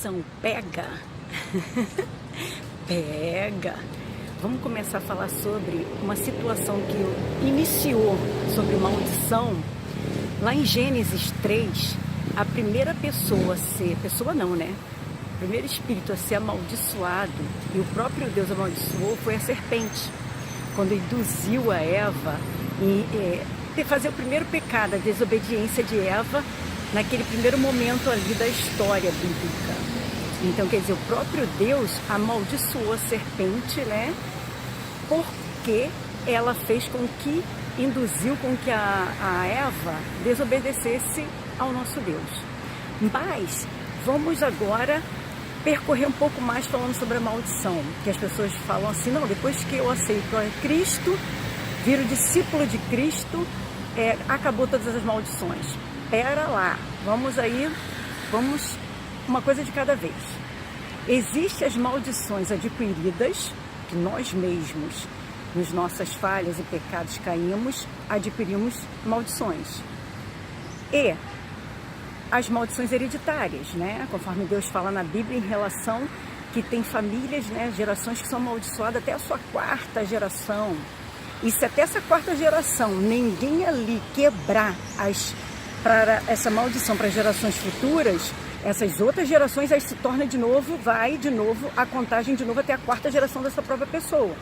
maldição pega? Pega! Vamos começar a falar sobre uma situação que iniciou sobre maldição. Lá em Gênesis 3, a primeira pessoa a ser, pessoa não, né? O primeiro espírito a ser amaldiçoado, e o próprio Deus amaldiçoou, foi a serpente. Quando induziu a Eva a fazer o primeiro pecado, a desobediência de Eva, naquele primeiro momento ali da história bíblica. Então, quer dizer, o próprio Deus amaldiçoou a serpente, né? Porque ela fez com que, induziu com que a Eva desobedecesse ao nosso Deus. Mas vamos agora percorrer um pouco mais falando sobre a maldição, que as pessoas falam assim: não, depois que eu aceito a Cristo, viro discípulo de Cristo, acabou todas as maldições. Pera lá, vamos uma coisa de cada vez. Existem as maldições adquiridas, que nós mesmos, nas nossas falhas e pecados caímos, adquirimos maldições. E as maldições hereditárias, né? Conforme Deus fala na Bíblia em relação que tem famílias, né, gerações que são amaldiçoadas até a sua quarta geração. E se até essa quarta geração ninguém ali quebrar para essa maldição para gerações futuras, essas outras gerações aí se torna de novo, a contagem de novo até a quarta geração dessa própria pessoa.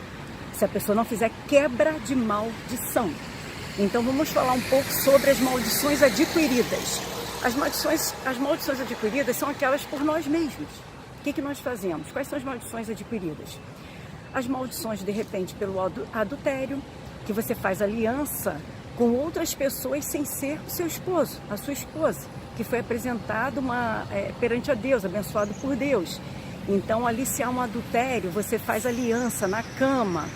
Se a pessoa não fizer quebra de maldição. Então vamos falar um pouco sobre as maldições adquiridas. As maldições adquiridas são aquelas por nós mesmos. O que nós fazemos? Quais são as maldições adquiridas? As maldições, de repente, pelo adultério, que você faz aliança com outras pessoas sem ser o seu esposo, a sua esposa, que foi apresentado perante a Deus, abençoado por Deus. Então, ali, se há um adultério, você faz aliança na cama.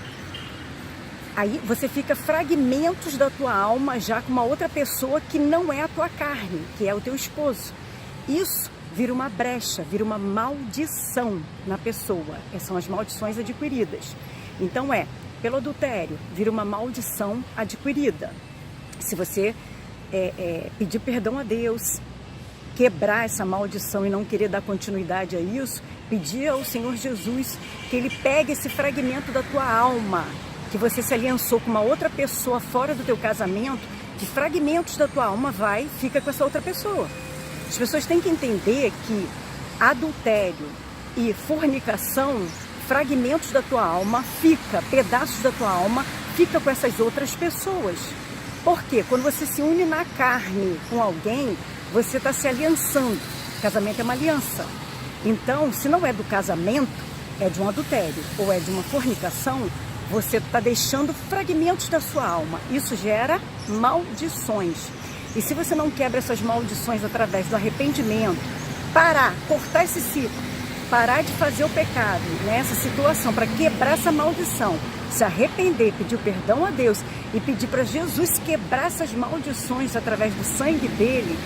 Aí você fica fragmentos da tua alma já com uma outra pessoa que não é a tua carne, que é o teu esposo. Isso vira uma brecha, vira uma maldição na pessoa. Essas são as maldições adquiridas. Então pelo adultério, vira uma maldição adquirida. Se você pedir perdão a Deus, quebrar essa maldição e não querer dar continuidade a isso, pedir ao Senhor Jesus que Ele pegue esse fragmento da tua alma, que você se aliançou com uma outra pessoa fora do teu casamento, que fragmentos da tua alma fica com essa outra pessoa. As pessoas têm que entender que adultério e fornicação, fragmentos da tua alma pedaços da tua alma fica com essas outras pessoas. Por quê? Quando você se une na carne com alguém, você está se aliançando. Casamento é uma aliança. Então, se não é do casamento, é de um adultério ou é de uma fornicação, você está deixando fragmentos da sua alma. Isso gera maldições. E se você não quebra essas maldições através do arrependimento, cortar esse ciclo, parar de fazer o pecado nessa situação, para quebrar essa maldição, se arrepender, pedir perdão a Deus e pedir para Jesus quebrar essas maldições através do sangue dele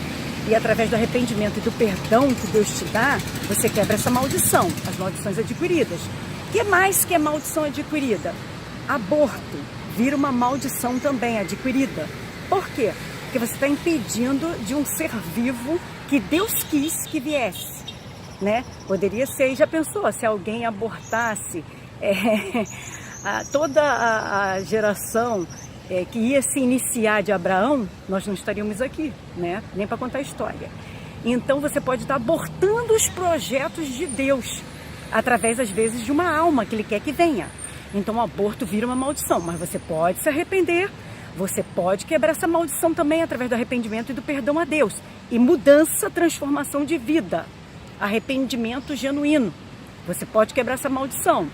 e através do arrependimento e do perdão que Deus te dá, você quebra essa maldição, as maldições adquiridas. O que mais que é maldição adquirida? Aborto vira uma maldição também adquirida. Por quê? Porque você está impedindo de um ser vivo que Deus quis que viesse, né? Poderia ser, já pensou, se alguém abortasse toda a geração que ia se iniciar de Abraão, nós não estaríamos aqui, né? Nem para contar a história. Então você pode estar abortando os projetos de Deus, através, às vezes, de uma alma que Ele quer que venha. Então o aborto vira uma maldição, mas você pode se arrepender, você pode quebrar essa maldição também através do arrependimento e do perdão a Deus. E mudança, transformação de vida, arrependimento genuíno. Você pode quebrar essa maldição.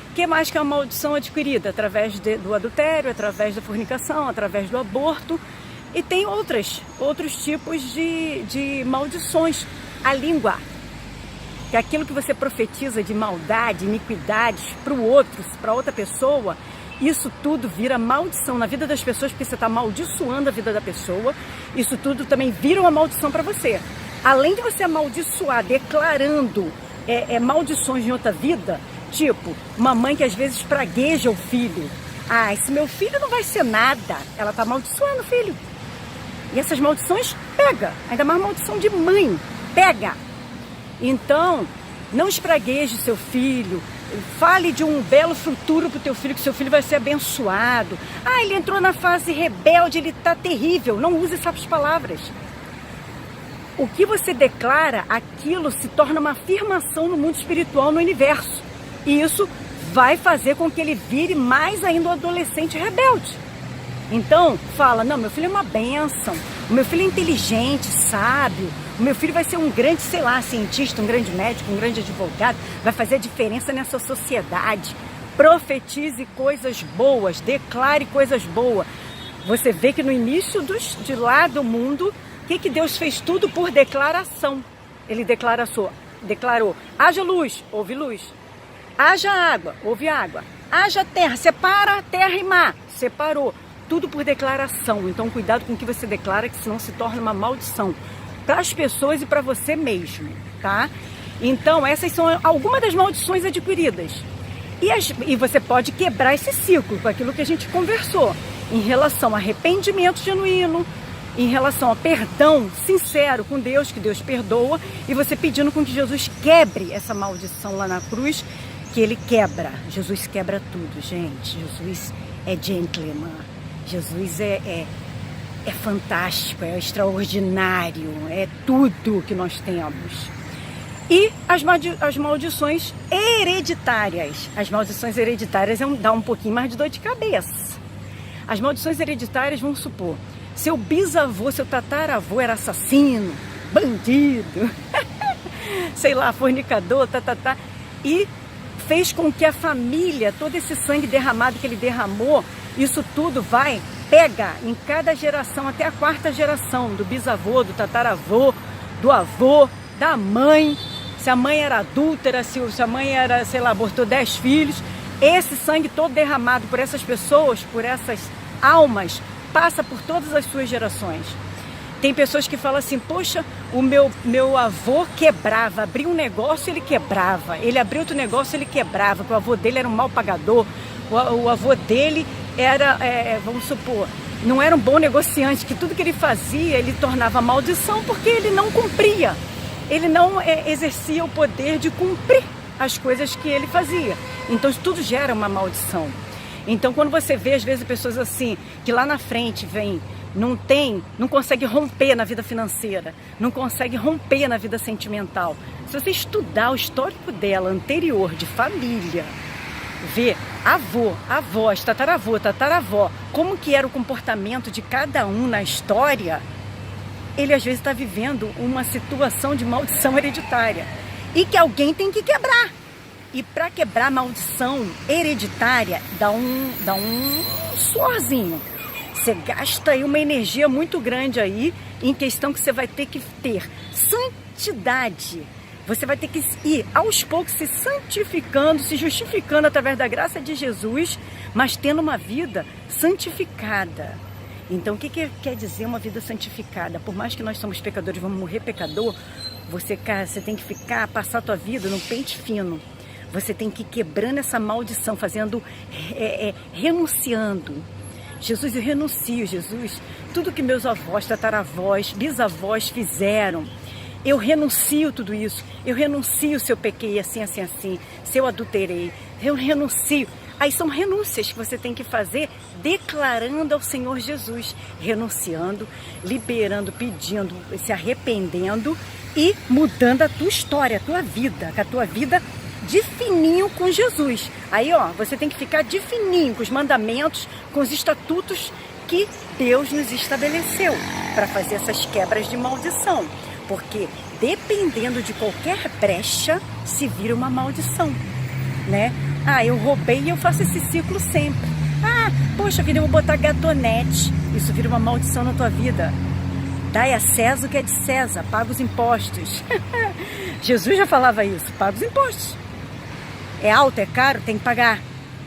O que mais que é uma maldição adquirida? Através do adultério, através da fornicação, através do aborto. E tem outros tipos de maldições. A língua, que é aquilo que você profetiza de maldade, iniquidades para o outro, para outra pessoa, isso tudo vira maldição na vida das pessoas, porque você está amaldiçoando a vida da pessoa. Isso tudo também vira uma maldição para você. Além de você amaldiçoar, declarando maldições em outra vida, tipo, uma mãe que às vezes pragueja o filho. Esse meu filho não vai ser nada. Ela está amaldiçoando o filho. E essas maldições pega, ainda mais maldição de mãe, pega. Então, não espragueje seu filho, fale de um belo futuro para o teu filho, que seu filho vai ser abençoado. Ah, ele entrou na fase rebelde, ele está terrível. Não use essas palavras. O que você declara, aquilo se torna uma afirmação no mundo espiritual, no universo. E isso vai fazer com que ele vire mais ainda um adolescente rebelde. Então, fala, não, meu filho é uma bênção, o meu filho é inteligente, sábio, o meu filho vai ser um grande, sei lá, cientista, um grande médico, um grande advogado, vai fazer a diferença nessa sociedade. Profetize coisas boas, declare coisas boas. Você vê que no início de lá do mundo, o que Deus fez? Tudo por declaração. Ele declarou, haja luz, houve luz. Haja água, houve água. Haja terra, separa terra e mar, separou. Tudo por declaração. Então, cuidado com o que você declara, que senão se torna uma maldição para as pessoas e para você mesmo, tá? Então, essas são algumas das maldições adquiridas. E você pode quebrar esse ciclo com aquilo que a gente conversou, em relação a arrependimento genuíno, em relação a perdão sincero com Deus, que Deus perdoa, e você pedindo com que Jesus quebre essa maldição lá na cruz, que Ele quebra. Jesus quebra tudo, gente. Jesus é gentleman. Jesus é fantástico, é extraordinário, é tudo que nós temos. E as maldições hereditárias. As maldições hereditárias dá um pouquinho mais de dor de cabeça. As maldições hereditárias, vamos supor, seu bisavô, seu tataravô era assassino, bandido, sei lá, fornicador, e fez com que a família, todo esse sangue derramado que ele derramou, isso tudo pega em cada geração, até a quarta geração, do bisavô, do tataravô, do avô, da mãe. Se a mãe era adúltera, se a mãe era, sei lá, abortou 10 filhos, esse sangue todo derramado por essas pessoas, por essas almas, passa por todas as suas gerações. Tem pessoas que falam assim, poxa, o meu avô quebrava, abria um negócio, ele quebrava, ele abriu outro negócio, ele quebrava, porque o avô dele era um mau pagador, o avô dele era, vamos supor, não era um bom negociante, que tudo que ele fazia, ele tornava maldição, porque ele não cumpria, ele não exercia o poder de cumprir as coisas que ele fazia. Então isso tudo gera uma maldição. Então quando você vê às vezes pessoas assim, que lá na frente vem, não consegue romper na vida financeira, não consegue romper na vida sentimental. Se você estudar o histórico dela anterior, de família, ver avós, tataravó, como que era o comportamento de cada um na história, ele às vezes está vivendo uma situação de maldição hereditária e que alguém tem que quebrar. E para quebrar a maldição hereditária, dá um suorzinho. Você gasta aí uma energia muito grande aí, em questão que você vai ter que ter santidade. Você vai ter que ir aos poucos se santificando, se justificando através da graça de Jesus, mas tendo uma vida santificada. Então, o que quer dizer uma vida santificada? Por mais que nós somos pecadores, vamos morrer pecador, você tem que passar a tua vida no pente fino. Você tem que ir quebrando essa maldição, renunciando. Jesus, eu renuncio, Jesus, tudo que meus avós, tataravós, bisavós fizeram, eu renuncio tudo isso. Eu renuncio se eu pequei assim, se eu adulterei, eu renuncio. Aí são renúncias que você tem que fazer, declarando ao Senhor Jesus, renunciando, liberando, pedindo, se arrependendo e mudando a tua história, a tua vida, com a tua vida de fininho com Jesus. Aí, você tem que ficar de fininho com os mandamentos, com os estatutos que Deus nos estabeleceu para fazer essas quebras de maldição. Porque dependendo de qualquer brecha, se vira uma maldição, né? Eu roubei e eu faço esse ciclo sempre. Poxa vida, eu vou botar gatonete. Isso vira uma maldição na tua vida. Dai a César o que é de César, paga os impostos. Jesus já falava isso, paga os impostos. É alto, é caro, tem que pagar.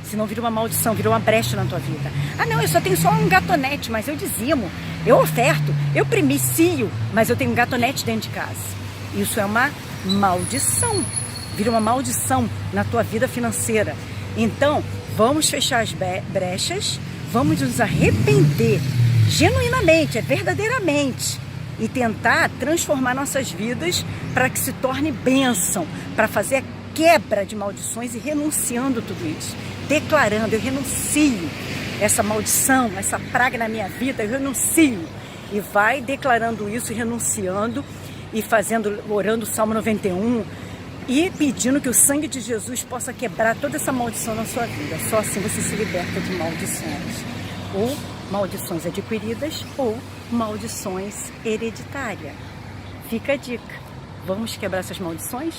Senão vira uma maldição, vira uma brecha na tua vida. Não, eu só tenho só um gatonete, mas eu dizimo, eu oferto, eu primicio, mas eu tenho um gatonete dentro de casa. Isso é uma maldição. Vira uma maldição na tua vida financeira. Então, vamos fechar as brechas, vamos nos arrepender genuinamente, verdadeiramente, e tentar transformar nossas vidas para que se torne bênção, para fazer a quebra de maldições e renunciando tudo isso, declarando: eu renuncio essa maldição, essa praga na minha vida, eu renuncio. E vai declarando isso e renunciando e orando o Salmo 91 e pedindo que o sangue de Jesus possa quebrar toda essa maldição na sua vida. Só assim você se liberta de maldições. Ou maldições adquiridas ou maldições hereditárias. Fica a dica. Vamos quebrar essas maldições?